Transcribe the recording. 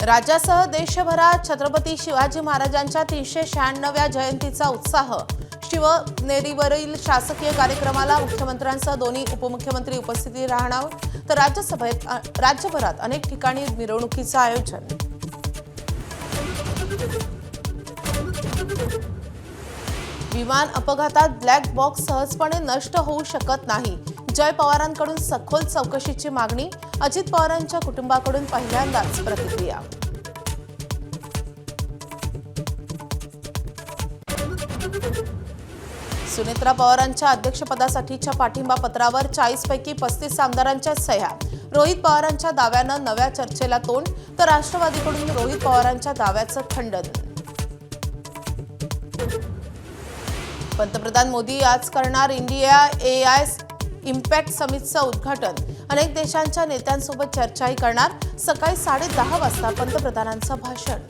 राज्यासह देशभरात छत्रपती शिवाजी महाराजांच्या 396व्या जयंतीचा उत्साह। शिवनेरीवरील शासकीय कार्यक्रमाला मुख्यमंत्र्यांसह दोन्ही उपमुख्यमंत्री उपस्थित राहणार, तर राज्यभरात अनेक ठिकाणी मिरवणुकीचं आयोजन। विमान अपघातात ब्लॅक बॉक्स सहजपणे नष्ट होऊ शकत नाही। जय पवारांकडून सखोल चौकशीची मागणी। अजित पवारांच्या कुटुंबाकडून पहिल्यांदाच प्रतिक्रिया। सुनेत्रा पवारांच्या अध्यक्षपदासाठीच्या पाठिंबा पत्रावर 40 पैकी 35 आमदारांच्या सह्या। रोहित पवारांच्या दाव्यानं नव्या चर्चेला तोंड, तर राष्ट्रवादीकडून रोहित पवारांच्या दाव्याचं खंडन। पंतप्रधान मोदी आज करणार इंडिया AI इम्पॅक्ट समिटचं उद्घाटन। अनेक देशांच्या नेत्यांसोबत चर्चाही करणार। सकाळी 10:30 वाजता पंतप्रधानांचं भाषण।